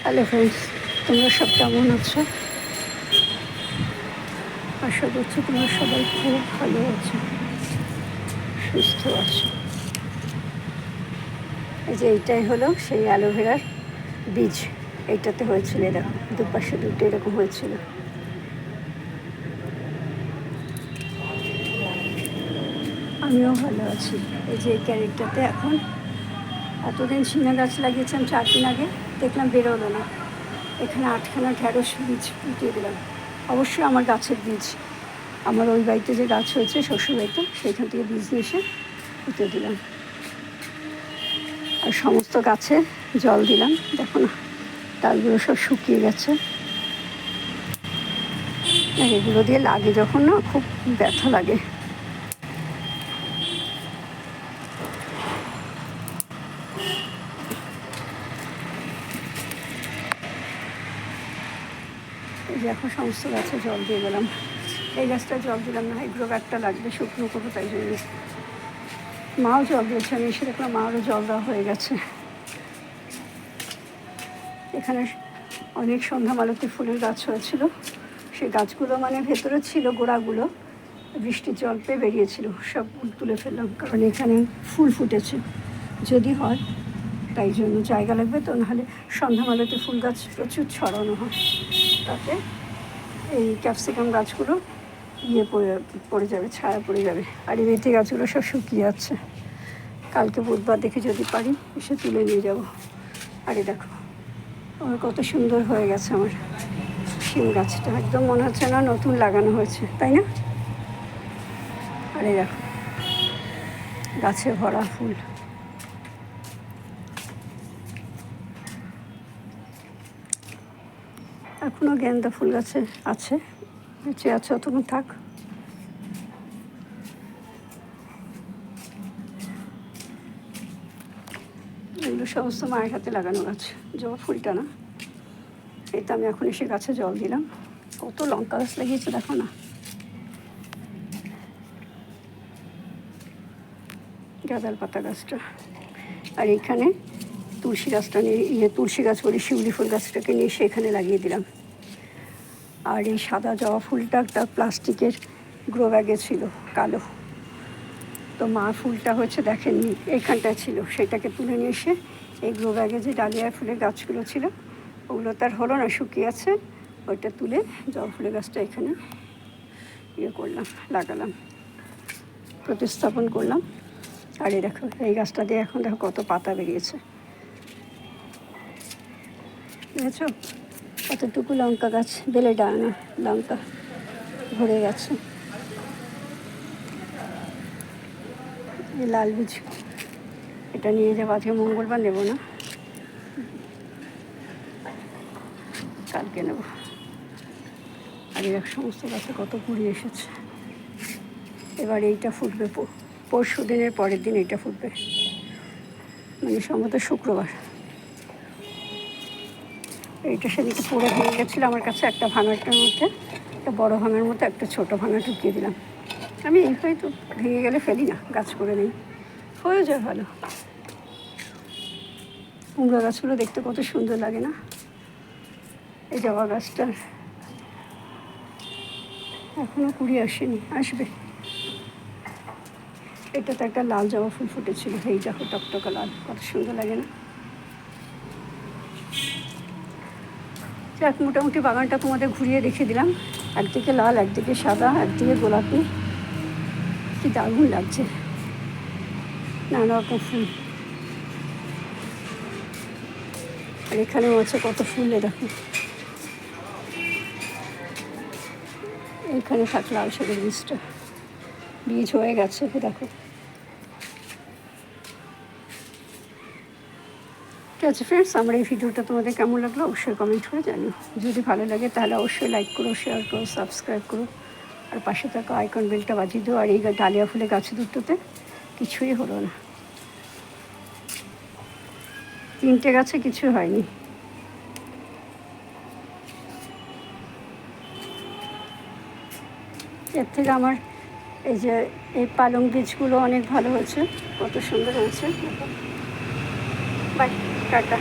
Hello friends, তোমরা সব কেমন আছো? আশা করছি তোমরা সবাই খুব ভালো আছো, সুস্থ আছো। এই যে এইটাই হলো সেই অ্যালোভেরার বীজ। এইটাতে হয়েছিল, এরকম দুপাশে দুটো এরকম হয়েছিল। আমিও ভালো আছি। এই যে এই ক্যারেটটাতে এখন এতদিন ঝিঙে গাছ লাগিয়েছিলাম 4 দিন আগে, দেখলাম বেরোলো না। এখানে 8খানা ঢ্যাঁড়স বীজ ফুটিয়ে দিলাম। অবশ্যই আমার গাছের বীজ, আমার ওই বাড়িতে যে গাছ হয়েছে শ্বশুরবাড়িতে, সেইখান থেকে বীজ নিয়ে এসে ফুটিয়ে দিলাম। আর সমস্ত গাছে জল দিলাম। দেখো না, ডালগুলো সব শুকিয়ে গেছে। আর এগুলো দিয়ে লাগে যখন, না খুব ব্যথা লাগে। এই যে এখন সমস্ত গাছে জল দিয়ে গেলাম। এই গাছটা জল দিলাম না, এগুলো একটা লাগবে, শুকনো করবো, তাই জন্য। মাও জল দিয়েছে, আমি এসে দেখলাম মারও জল দেওয়া হয়ে গেছে। এখানে অনেক সন্ধ্যা মালতী ফুলের গাছ হয়েছিল। সেই গাছগুলো মানে ভেতরে ছিল গোড়াগুলো, বৃষ্টির জল পেয়ে বেরিয়েছিল, সব তুলে ফেললাম, কারণ এখানে ফুল ফুটেছে। যদি হয়, তাই জন্য জায়গা লাগবে তো, নাহলে সন্ধ্যা মালতী ফুল গাছ প্রচুর ছড়ানো হয়, তাতে এই ক্যাপসিকাম গাছগুলো পড়ে যাবে, ছায়া পড়ে যাবে। আর এই মেথি গাছগুলো সব শুকিয়ে যাচ্ছে। কালকে বুধবার দেখে যদি পারি এসে তুলে নিয়ে যাব। আরে দেখো, আমার কত সুন্দর হয়ে গেছে আমার শিম গাছটা, একদম মনে হচ্ছে না নতুন লাগানো হয়েছে, তাই না? আরে দেখো, গাছে ভরা ফুল। এখনও গেন্দা ফুল গাছে আছে, বেঁচে আছে, তখন থাক। এগুলো সমস্ত মায়ের হাতে লাগানো গাছ। জবা ফুলটা না, এটা আমি এখন এসে গাছে জল দিলাম। কত লঙ্কা গাছ লাগিয়েছে দেখো না, গাঁদাল পাতা গাছটা। আর এখানে তুলসী গাছটা নিয়ে, তুলসী গাছ বলি, শিউলি ফুল গাছটাকে নিয়ে এসে এখানে লাগিয়ে দিলাম। আর এই সাদা জবা ফুলটা একটা প্লাস্টিকের গ্রো ব্যাগে ছিল, কালো। তো মা ফুলটা হচ্ছে দেখেননি, এইখানটায় ছিল, সেটাকে তুলে নিয়ে এসে এই গ্রো ব্যাগে যে ডালিয়া ফুলের গাছগুলো ছিল, ওগুলো তার হলো না, শুকিয়ে আছে, ওইটা তুলে জবা ফুলের গাছটা এখানে করলাম, লাগালাম, প্রতিস্থাপন করলাম। আর এই দেখো, এই গাছটা দিয়ে এখন দেখো কত পাতা বেরিয়েছে, বুঝেছ? কতটুকু লঙ্কা গাছ, বেলে ডানা লঙ্কা ভরে গেছে। লাল বীজ, এটা নিয়ে যাবো, আজকে মঙ্গলবার নেবো না, কালকে নেবো। আর এর সমস্ত গাছে কত কুড়ি এসেছে। এবার এইটা ফুটবে পরশু দিনের পরের দিন এইটা ফুটবে, মানে সম্ভবত শুক্রবার। এইটা সেদিকে পুরো ভেঙে গেছিলো আমার কাছে, একটা ভাঙাটার মধ্যে, একটা বড় ভাঙার মধ্যে একটা ছোটো ভাঙা ঢুকিয়ে দিলাম। আমি এইভাবে তো ভেঙে গেলে ফেলি না, গাছ করে নেই, হয়ে যায় ভালো। কুমড়ো গাছগুলো দেখতে কত সুন্দর লাগে না? এই জবা গাছটার এখনও কুড়ি আসেনি, আসবে। এটাতে একটা লাল জবা ফুল ফুটেছিল, এই দেখো টকটকা লাল, কত সুন্দর লাগে না? যাক, মোটামুটি বাগানটা তোমাদের ঘুরিয়ে রেখে দিলাম। একদিকে লাল, একদিকে সাদা, একদিকে গোলাপি, কি দারুণ লাগছে, নানা রকম ফুল। আর এখানেও আছে কত ফুল, দেখো এখানে থাক লাল শাকের বীজটা, বীজ হয়ে গেছে দেখো। ঠিক আছে ফ্রেন্ডস, আমার এই ভিডিওটা তোমাদের কেমন লাগলো অবশ্যই কমেন্ট করে জানিও। যদি ভালো লাগে তাহলে অবশ্যই লাইক করো, শেয়ার করো, সাবস্ক্রাইব করো, আর পাশে থাকা আইকন বেলটা বাজিয়ে দিও। আর এই ডালিয়া ফুলের গাছে দুটোতে কিছুই হলো না, 3টে গাছে কিছু হয়নি। এর থেকে আমার এই যে এই পালং বীজগুলো অনেক ভালো হয়েছে, কত সুন্দর হয়েছে। Bye, tata.